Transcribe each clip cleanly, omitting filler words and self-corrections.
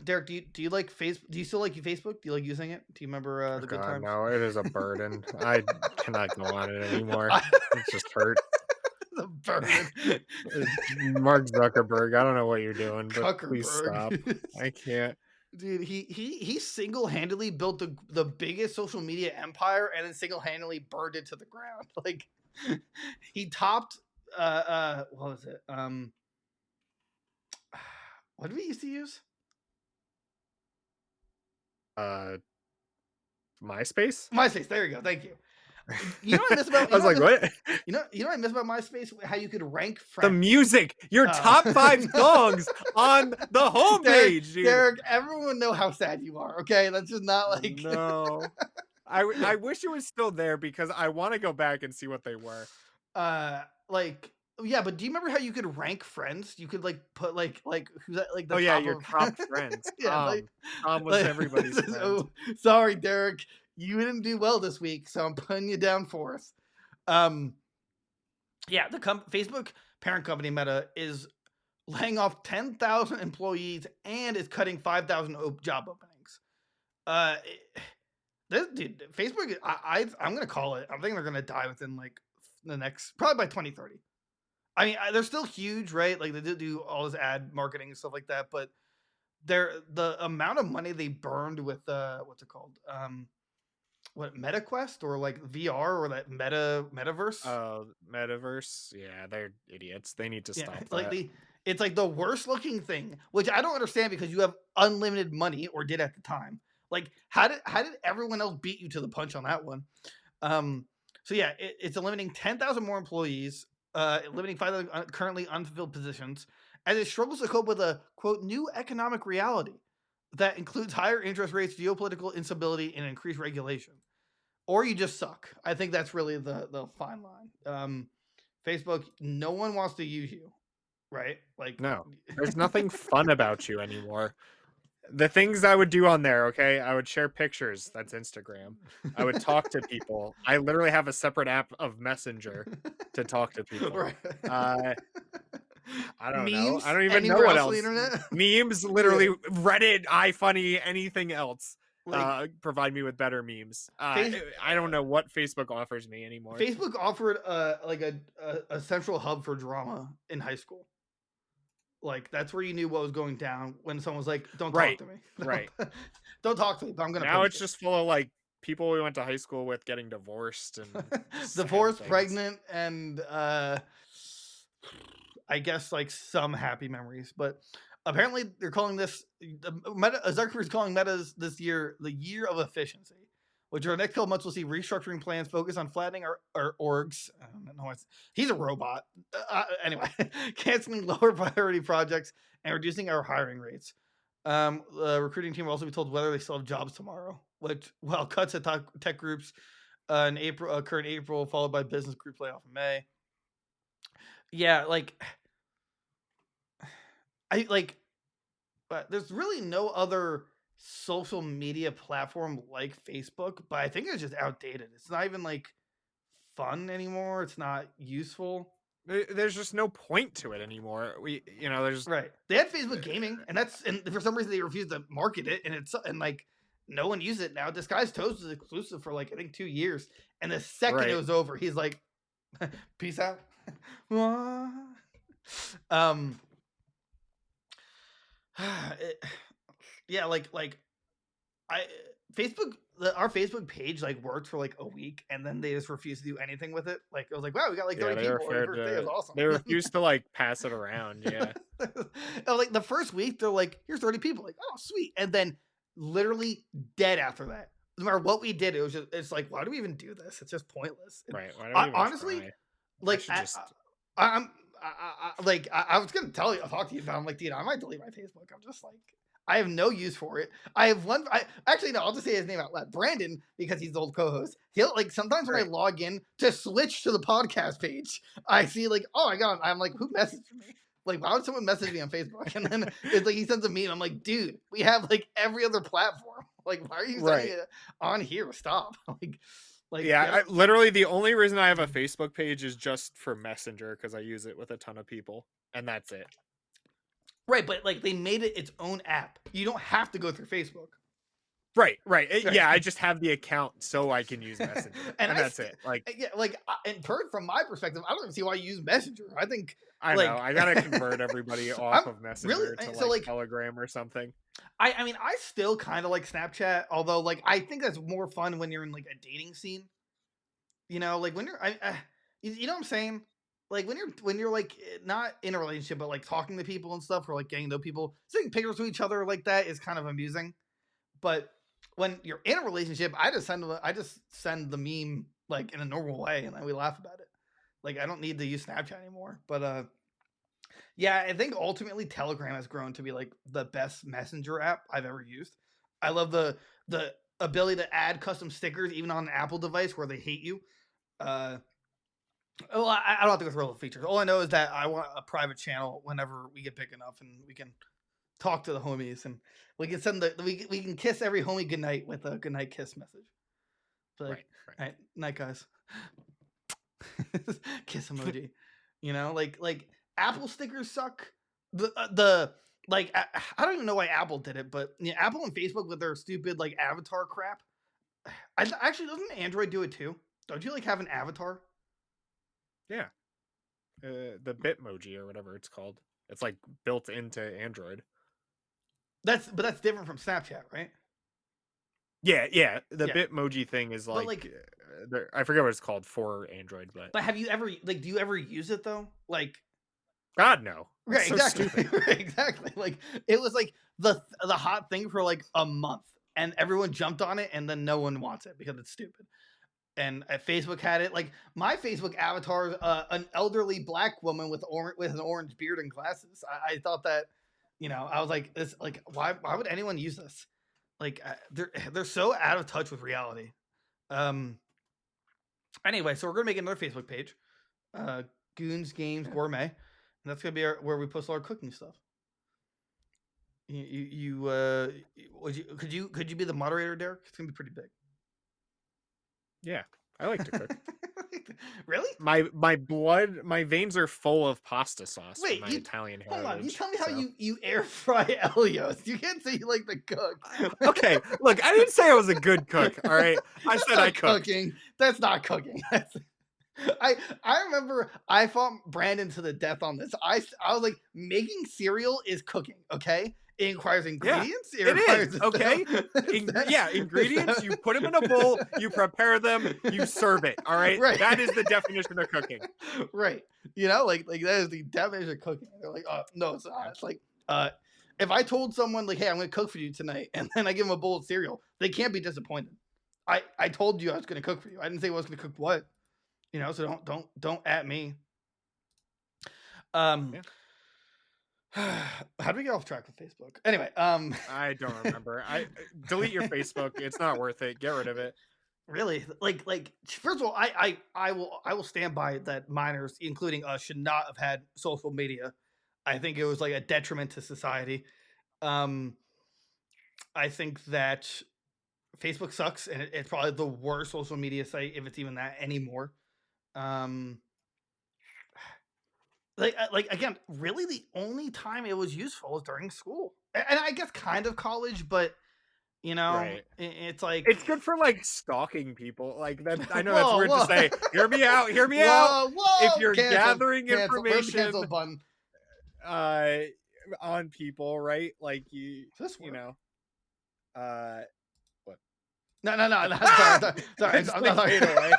Derek, do you like Facebook? Do you still like Facebook? Do you like using it? Do you remember Oh the good God, times? no, it is a burden. I cannot go on it anymore. I, It just hurts. the burden, Mark Zuckerberg, I don't know what you're doing, but please stop. Zuckerberg. I can't. Dude, he single-handedly built the biggest social media empire and then single-handedly burned it to the ground. Like he topped what was it? What did we used to use? Uh, MySpace? MySpace. There you go. Thank you. You know what I miss about I was like, what? you know what I miss about MySpace? How you could rank The friends. music, your top 5 songs on the Derek, homepage, dude. Derek, everyone know how sad you are. Okay, that's just not like No. I wish it was still there because I want to go back and see what they were. like yeah, but do you remember how you could rank friends? You could like put like who's that like the Oh yeah, top your of top friends. yeah, Tom was like everybody's friend. oh, sorry, Derek, you didn't do well this week, so I'm putting you down fourth. Um, yeah, Facebook parent company Meta is laying off 10,000 employees and is cutting 5,000 job openings. Uh, this dude, Facebook, I'm gonna call it. I think they're gonna die within like the next probably by 2030. I mean, they're still huge, right? Like they do all this ad marketing and stuff like that, but the amount of money they burned with what's it called? What MetaQuest or like VR or that metaverse? Oh, metaverse. Yeah, they're idiots. They need to Yeah, stop like that. it's like the worst looking thing, which I don't understand because you have unlimited money or did at the time. Like how did everyone else beat you to the punch on that one? So yeah, it's eliminating 10,000 more employees, eliminating 5,000 currently unfulfilled positions, as it struggles to cope with a quote new economic reality that includes higher interest rates, geopolitical instability, and increased regulation. Or you just suck. I think that's really the fine line. Facebook, no one wants to use you, right? Like, No, there's nothing fun about you anymore. The things I would do on there, okay? I would share pictures. That's Instagram. I would talk to people. I literally have a separate app of Messenger to talk to people. right. Uh, I don't know. I Memes don't even know anywhere what else on the else. internet? Memes, Yeah. literally Reddit, iFunny, anything else. Like Provide me with better memes. face, I don't know what Facebook offers me anymore. Facebook offered like a central hub for drama in high school. Like that's where you knew what was going down when someone was like, "Don't talk Right, to me, right. don't talk to me," but I'm gonna Now post it's it. just full of like people we went to high school with getting divorced and sad Divorced, things. pregnant, and I guess like some happy memories. But apparently they're calling this Meta. Zuckerberg's calling Meta's this year the year of efficiency, which our next couple months will see restructuring plans focus on flattening our orgs. I don't know. He's a robot. Anyway, canceling lower priority projects and reducing our hiring rates. The recruiting team will also be told whether they still have jobs tomorrow, which well cuts at tech groups in April, current April, followed by business group layoff in May. Yeah, like I like, but there's really no other social media platform like Facebook. But I think it's just outdated. It's not even like fun anymore. It's not useful. There's just no point to it anymore. There's Right. They had Facebook Gaming, and for some reason they refused to market it, and like no one uses it now. Disguised Toast was exclusive for like I think 2 years, and the second it right. was over, he's like, "Peace out." um, yeah, like I Facebook our Facebook page like worked for like a week and then they just refused to do anything with it. Like it was like, wow, we got like Yeah, 30 they people. Our referred first day was to awesome. they refused to like pass it around. Yeah. I was like the first week, they're like, here's 30 people. Like, oh sweet. And then literally dead after that. No matter what we did, it's like, why do we even do this? It's just pointless. Right. Why do we even Honestly, try? I like should just I was gonna talk to you about. I'm like, dude, I might delete my Facebook. I'm just like, I have no use for it. I have one. I actually no. I'll just say his name out loud, Brandon, because he's the old co-host. He'll like sometimes when I right. log in to switch to the podcast page, I see like, oh my god, I'm like, who messaged me? Like, why would someone message me on Facebook? And then it's like he sends a meme. I'm like, dude, we have like every other platform. Like, why are you sending Right. it on here? Stop. Like, Yeah, get it. literally the only reason I have a Facebook page is just for Messenger because I use it with a ton of people, and that's it. Right, but like they made it its own app. You don't have to go through Facebook. Right. Right. Yeah, I just have the account so I can use Messenger, And and I that's st- it. Like, yeah, like and from my perspective, I don't even see why you use Messenger. I think I know like I gotta convert everybody I'm off of really Messenger to so like like Telegram or something. I mean I still kind of like Snapchat, although like I think that's more fun when you're in like a dating scene. You know, like when you're you know what I'm saying? Like when you're like not in a relationship, but like talking to people and stuff, or like getting to know people, sending pictures to each other like that is kind of amusing. But when you're in a relationship, I just send the meme like in a normal way, and then we laugh about it. Like I don't need to use Snapchat anymore. But yeah, I think ultimately Telegram has grown to be like the best messenger app I've ever used. I love the ability to add custom stickers even on an Apple device where they hate you. Uh, well, I don't have to go through all the features. All I know is that I want a private channel whenever we get big enough, and we can talk to the homies, and we can send we can kiss every homie goodnight with a goodnight kiss message. So like, Right. all right, night guys, kiss emoji. You know, like Apple stickers suck. The like I don't even know why Apple did it, but Apple and Facebook with their stupid like avatar crap. Actually, doesn't Android do it too? Don't you like have an avatar? Yeah. The Bitmoji or whatever it's called. It's like built into Android. That's different from Snapchat, right? Yeah. The Yeah, Bitmoji thing is but like, I forget what it's called for Android, but have you ever like do you ever use it though? Like God no, that's right, so exactly. stupid. Right, exactly. Like it was like the hot thing for like a month, and everyone jumped on it, and then no one wants it because it's stupid. And Facebook had it. Like my Facebook avatar is an elderly black woman with with an orange beard and glasses. I thought that, I was like, this like why would anyone use this? Like they're so out of touch with reality. Um. Anyway, so we're gonna make another Facebook page, uh, Goons Games Gourmet, and that's gonna be where we post all our cooking stuff. Could you be the moderator, Derek? It's gonna be pretty big. Yeah, I like to cook. Really? My veins are full of pasta sauce from Wait, my you Italian hold on. You heritage. tell me how So you air fry Elios. You can't say you like to cook. okay, look, I didn't say I was a good cook. All right, I That's said I not cooked. cooking. That's not cooking. I remember I fought Brandon to the death on this. I was like, making cereal is cooking. Okay, it requires Yeah, ingredients. it Requires is okay. Ingredients. You put them in a bowl. You prepare them. You serve it. All right, right. that is the definition of cooking. Right. Like that is the definition of cooking. They're like, oh no, it's not. Yeah. It's like, if I told someone like, hey, I'm gonna cook for you tonight, and then I give them a bowl of cereal, they can't be disappointed. I told you I was gonna cook for you. I didn't say I was gonna cook what. So don't at me. Um, Yeah. how do we get off track with Facebook? Anyway, I don't remember. I delete your Facebook. It's not worth it. Get rid of it. really, like first of all, I will stand by that minors, including us, should not have had social media. I think it was like a detriment to society. Um, I think that Facebook sucks, and it's probably the worst social media site if it's even that anymore. Um, like again, really, the only time it was useful was during school, and I guess kind of college, but Right. it's like It's good for like stalking people. Like that. I know that's whoa, weird to whoa, say. Hear me out. Hear me out. whoa, If whoa, you're cancel, gathering cancel. Where's the information cancel button? uh on people, right? Like Does this you work? know, uh what? No, no, no, no. Ah! Sorry. It's I'm like not fade away.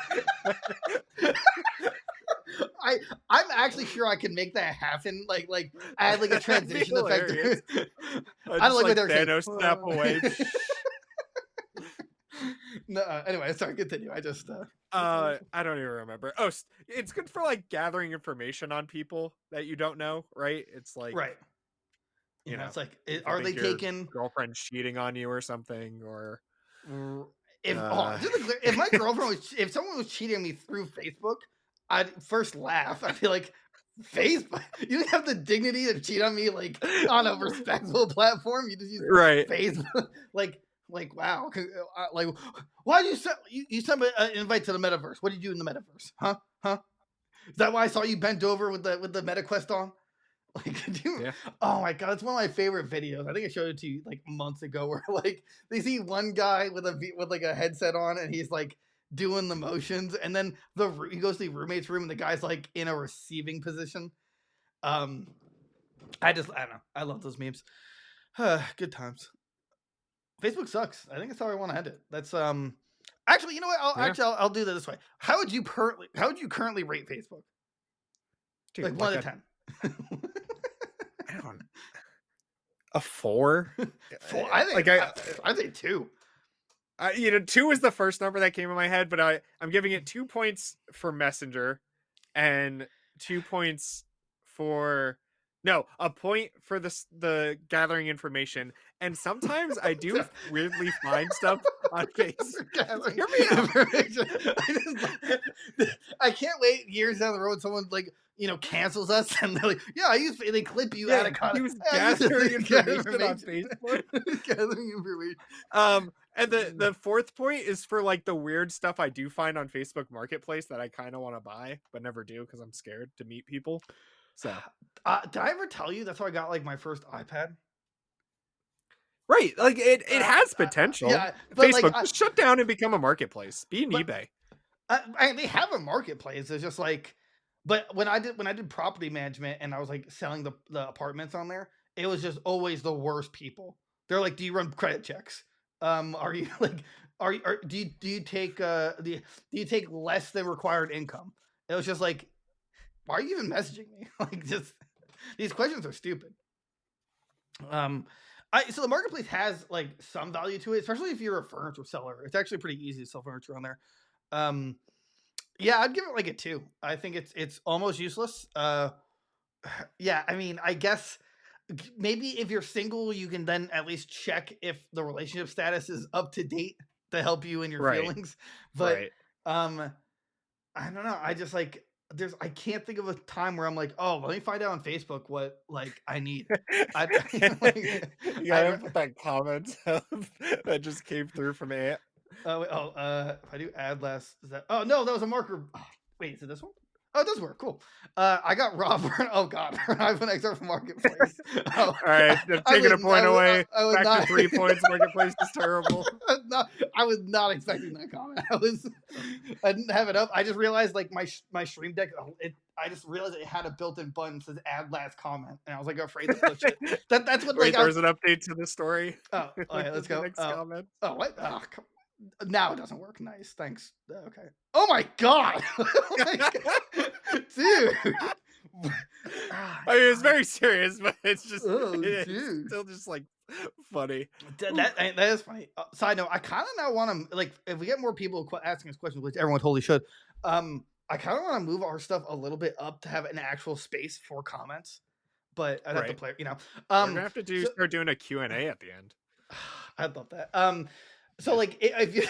I'm actually sure I can make that happen. Like add like a That'd be transition effect. hilarious. I don't Just like what like they're saying. Thanos snap away. No, anyway, sorry. Continue. I just I don't even remember. Oh, it's good for like gathering information on people that you don't know, right? It's like right. you know, It's like, if you are they think your taking? girlfriend's cheating on you or something, or If just to clear, if my girlfriend was, if someone was cheating on me through Facebook, I'd first laugh. I'd be like, Facebook, you don't have the dignity to cheat on me like on a respectable platform. You just use right? Facebook, like wow, like why did you sent me an invite to the metaverse? What did you do in the metaverse? Huh? Is that why I saw you bent over with the MetaQuest on? Like, do you, Yeah. oh my god, it's one of my favorite videos. I think I showed it to you like months ago, where like they see one guy with with like a headset on, and he's like doing the motions, and then he goes to the roommate's room, and the guy's like in a receiving position. Um, I don't know. I love those memes. Good times. Facebook sucks. I think that's how I want to end it. That's actually, you know what? Yeah. I'll do that this way. How would you currently rate Facebook? Dude, Like like 1 to 10. I don't a 4? Four, I think Like I think 2. you know, 2 is the first number that came in my head, but I'm giving it 2 points for Messenger and 2 points for no, a point for the gathering information. And sometimes I do weirdly find stuff on Facebook. Gathering Hear me out. information. I can't wait years down the road someone like cancels us and they're like, yeah, they clip you out Yeah, of he context. was I used to gathering gather information on Facebook. gathering information. And the fourth point is for like the weird stuff I do find on Facebook Marketplace that I kind of want to buy but never do because I'm scared to meet people. So did I ever tell you that's how I got like my first iPad? right, like it has potential. Yeah, but Facebook like just shut down and become a marketplace. Be an eBay. they have a marketplace. It's just like, but when I did property management and I was like selling the apartments on there, it was just always the worst people. They're like, "Do you run credit checks? Are you like, do you take do you take less than required income?" It was just like, why are you even messaging me? Like, just these questions are stupid. So the marketplace has like some value to it, especially if you're a furniture seller. It's actually pretty easy to sell furniture on there. Yeah, I'd give it like a 2. I think it's almost useless. Yeah, I mean, I guess maybe if you're single, you can then at least check if the relationship status is up to date to help you in your Right. feelings. But Right. I don't know. I just like I can't think of a time where I'm like, oh, let me find out on Facebook what like I need. I You gotta put that comment that just came through from Ant. if I do add less, is that? Oh no, that was a marker. Oh, wait, is it this one? Oh, it does work. Cool. I got robbed. Oh god, for an iPhone XR from Marketplace. Oh, All right, taking a point away. I was Back not, to 3 points. Marketplace is terrible. I was not expecting that comment. I didn't have it up. I just realized like my Stream Deck. I just realized it had a built-in button that says "Add last comment," and I was like afraid to push it. That's what Wait, like. there's an update to the story. Oh, all right, let's go. Next comment. Oh, what? Oh, now it doesn't work. Nice, thanks. Okay. Oh my god, oh my god. Dude. I mean, it's very serious, but it's just dude. still just like funny. That is funny. Side note: I kind of now want to like if we get more people asking us questions, which everyone totally should. I kind of want to move our stuff a little bit up to have an actual space for comments, but I'd have to play. We're gonna have to start doing a Q&A at the end. I'd love that. So like if you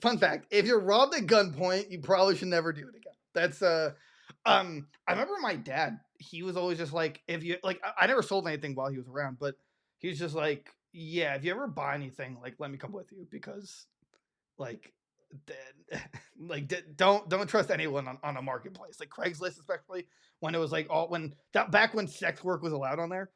fun fact, if you're robbed at gunpoint, you probably should never do it again. That's I remember my dad, he was always just like, if you like I never sold anything while he was around, but he was just like, yeah, if you ever buy anything, like let me come with you because like don't trust anyone on a marketplace. Like Craigslist, especially when it was like back when sex work was allowed on there.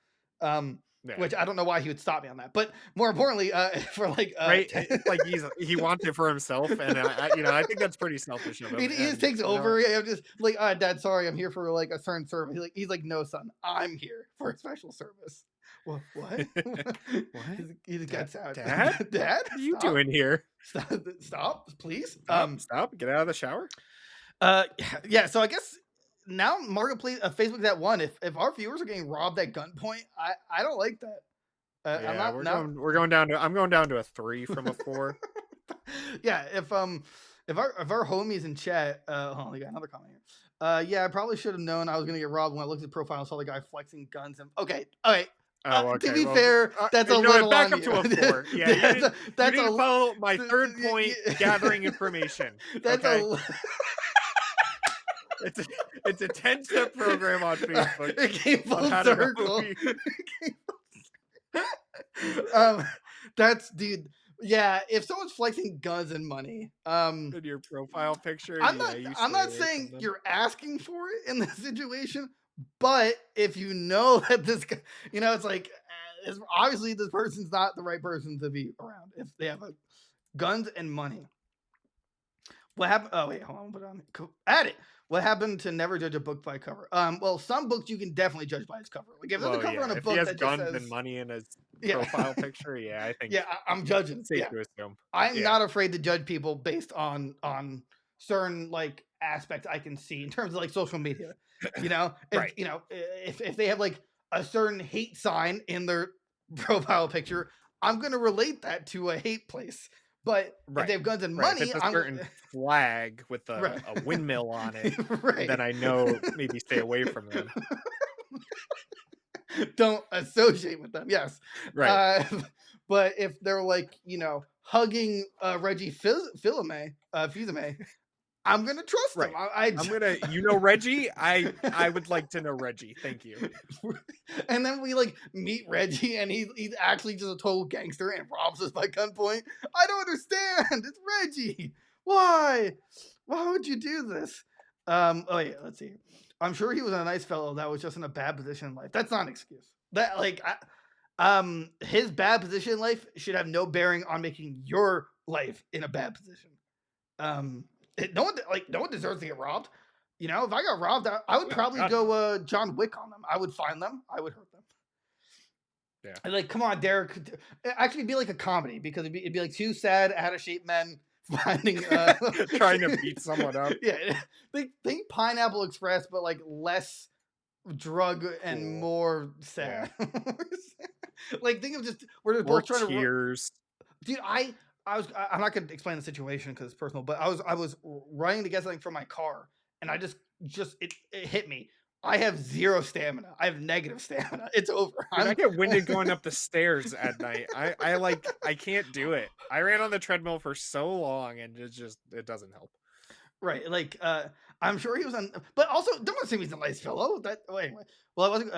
Which I don't know why he would stop me on that, but more importantly, for like, right, like he wants it for himself, and I think that's pretty selfish of him. He just takes over. I'm just like, Dad, sorry, I'm here for like a certain service. He's like, no, son, I'm here for a special service. What? What? He gets out. Dad, Dad, what are you doing here? Stop, please. Stop. Get out of the shower. Yeah. So I guess. Now marketplace Facebook's at 1. If our viewers are getting robbed at gunpoint, I don't like that. Yeah, we're going down to I'm going down to a 3 from a 4. Yeah, if our homies in chat, hold on, we got another comment here. Yeah, I probably should have known I was gonna get robbed when I looked at the profile and saw the guy flexing guns. And okay, all right. Okay, to be fair, that's a little back on up you. to a 4. Yeah, that's you follow my third point. Gathering information. That's okay? It's a 10-step program on Facebook. It came full circle. That's dude. Yeah, if someone's flexing guns and money, in your profile picture, I'm not saying you're asking for it in this situation, But if you know that this guy, it's like obviously this person's not the right person to be around if they have guns and money. What happened? Oh wait, hold on. Put it on. Add it. What happened to never judge a book by cover? Well, some books you can definitely judge by its cover. Like if there's a Well, cover on yeah, a if he book has that just guns and says, money in his yeah, profile picture, yeah, I think yeah, I'm judging. it's safe Yeah, to assume. I'm Yeah, not afraid to judge people based on certain like aspects I can see in terms of like social media. If right, if they have like a certain hate sign in their profile picture, I'm gonna relate that to a hate place. But if they right, have guns and right. If money, it's a I'm certain flag with right, a windmill on it, right. then I know maybe stay away from them. Don't associate with them. Yes, Right. uh, but if they're like hugging Reggie Fils-Aimé, I'm gonna trust them. Right. I'm gonna Reggie? I would like to know Reggie. Thank you. And then we like meet Reggie, and he's actually just a total gangster and robs us by gunpoint. I don't understand. It's Reggie. Why? Why would you do this? Oh yeah, let's see. I'm sure he was a nice fellow that was just in a bad position in life. That's not an excuse. That like his bad position in life should have no bearing on making your life in a bad position. No one deserves to get robbed. If I got robbed, I would No, probably God no. go John Wick on them. I would find them. I would hurt them. Yeah. And like, come on, Derek. Actually, it'd be like a comedy because it'd be like two sad, out of shape men finding. Trying to beat someone up. Yeah, think Pineapple Express, but like less drug and Cool. more Yeah. sad. Like, think of just we're just More both trying to. tears. Dude, I'm not gonna explain the situation because it's personal, but I was running to get something from my car, and I just it hit me. I have zero stamina. I have negative stamina. It's over. Dude, I I'm get winded going up the stairs at night. I can't do it. I ran on the treadmill for so long and it doesn't help. right. Like I'm sure he was on, but also don't assume he's a nice fellow. Anyway. Well, I wasn't.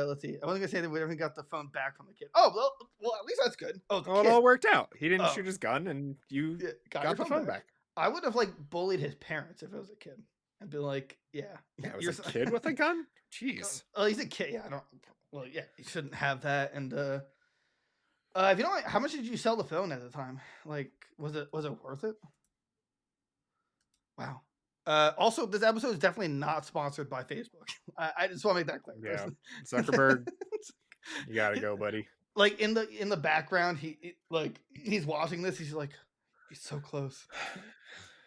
Let's see. I wasn't gonna say that we never got the phone back from the kid. Oh well, at least that's good. Oh, the Well, it kid. all worked out. He didn't Oh, shoot his gun and you yeah, got your got the phone phone back. back. I would have like bullied his parents if it was a kid. I'd be like, yeah, Yeah, it was you're. a kid with a gun? Jeez. Oh, he's a kid. Yeah, I don't. Well, yeah, you shouldn't have that. And if you don't, how much did you sell the phone at the time? Like, was it worth it? Wow. Also, this episode is definitely not sponsored by Facebook. I just want to make that clear. Yeah. Zuckerberg, you gotta go, buddy. Like in the background, like he's watching this. He's like, he's so close.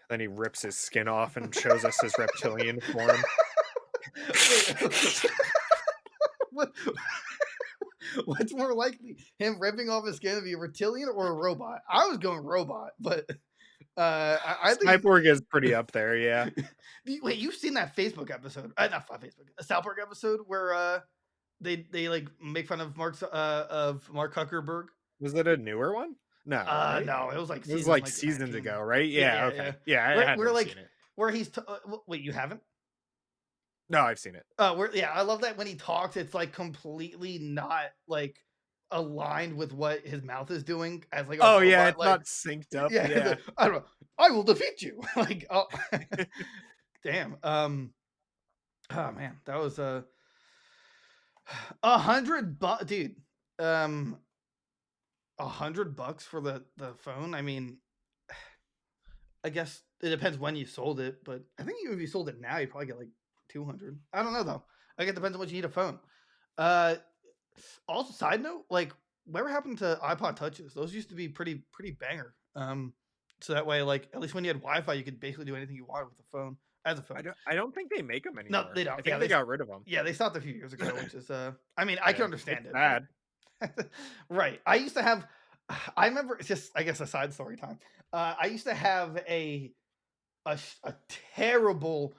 Then he rips his skin off and shows us his reptilian form. Wait, what, what's more likely, him ripping off his skin to be a reptilian or a robot? I was going robot, but I think Cyborg is pretty up there, yeah. Wait, you've seen that Facebook episode? Not Facebook, a South Park episode where they like make fun of Mark Zuckerberg. Was it a newer one? No, right? No, it was like It was season, like like seasons 19. ago, right? Yeah, okay. Yeah, I We're, hadn't we're like seen it. where he's wait, you haven't? No, I've seen it. Yeah, I love that when he talks, it's like completely not like aligned with what his mouth is doing as like a Oh yeah, robot, it's like, not synced up. yeah, Yeah. I don't know. I will defeat you. Like, oh, damn. Oh man, that was $100, dude. $100 for the phone. I mean, I guess it depends when you sold it, but I think even if you sold it now, you probably get like 200. I don't know though. I guess it depends on what you need a phone. Also, side note, like, whatever happened to iPod touches? Those used to be pretty banger. So that way, like, at least when you had Wi-Fi, you could basically do anything you wanted with the phone as a phone. I don't think they make them anymore. No, they don't. I think they got rid of them. Yeah, they stopped a few years ago, which is I mean, I can understand it. Bad. Right. I used to have. I remember. It's just, I guess, a side story time. I used to have a terrible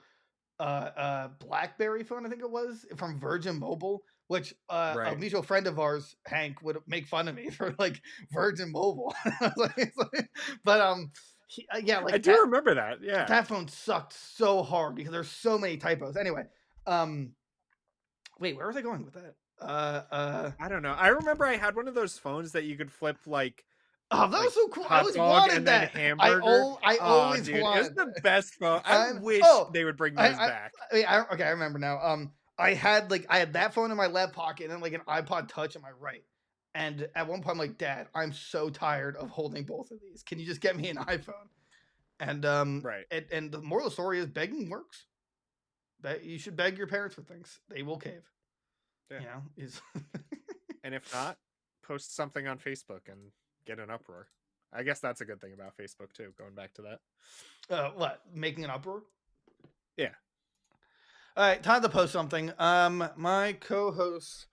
BlackBerry phone. I think it was from Virgin Mobile, which a Right. mutual friend of ours, Hank, would make fun of me for like Virgin Mobile. But yeah, like I do remember that. Yeah. that phone sucked so hard because there's so many typos. Anyway, wait, where was I going with that? I don't know. I remember I had one of those phones that you could flip like Oh, that was so cool. I hot always dog wanted and then that. hamburger. I Oh, always dude, it was wanted the that. best phone. I wish they would bring those back. I remember now. I had that phone in my left pocket and then like an iPod Touch in my right. And at one point, I'm like, Dad, I'm so tired of holding both of these. Can you just get me an iPhone? And Right. and the moral of the story is begging works. That you should beg your parents for things; they will cave. Yeah. You know, is And if not, post something on Facebook and get an uproar. I guess that's a good thing about Facebook too. Going back to that. what, making an uproar? Yeah. All right, time to post something. My co-host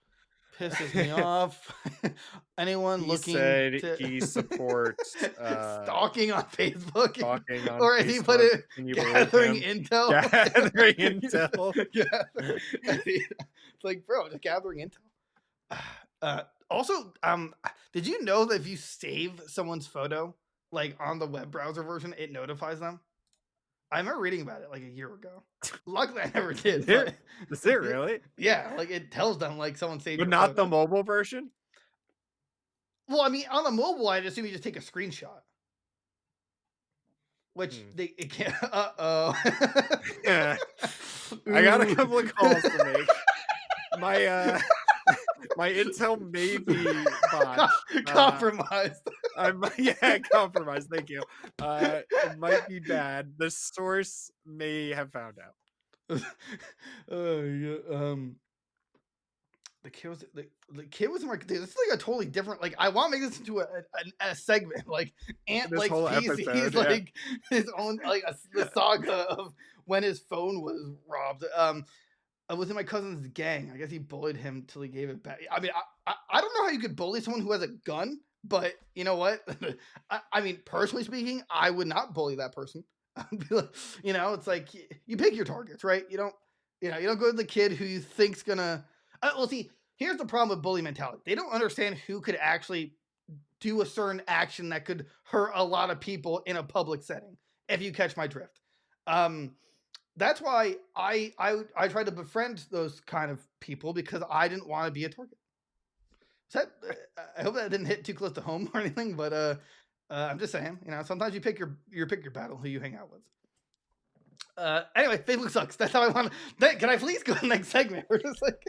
pisses me off. Anyone He looking said to he supports stalking on Facebook, talking on or as he put Facebook. it, Can you believe gathering him? intel. Gathering intel. It's like, bro, just gathering intel. Also, did you know that if you save someone's photo, like on the web browser version, it notifies them? I remember reading about it like a year ago. Luckily, I never did. But, Is it really? yeah, like it tells them like someone saved But your not photo. the mobile version? Well, I mean, on the mobile, I'd assume you just take a screenshot. Which it can't. Yeah. I got a couple of calls to make. My my Intel may be botched. Compromised. Compromised. Thank you. It might be bad. The source may have found out. Yeah. The kid was in my. Dude, this is like a totally different. Like, I want to make this into a segment. Like, Ant This like whole he's episode, like his own like the saga of when his phone was robbed. I was in my cousin's gang. I guess he bullied him till he gave it back. I mean, I don't know how you could bully someone who has a gun, but you know what? I mean, personally speaking, I would not bully that person. I'd be like, you know, it's like you pick your targets, right? You don't go to the kid who you think's gonna. Well, see, here's the problem with bully mentality. They don't understand who could actually do a certain action that could hurt a lot of people in a public setting. If you catch my drift. That's why I tried to befriend those kind of people because I didn't want to be a target. I hope that didn't hit too close to home or anything, but I'm just saying, you know, sometimes you pick your battle who you hang out with. Anyway, Facebook sucks. That's how I want to. Can I please go to the next segment? We're just like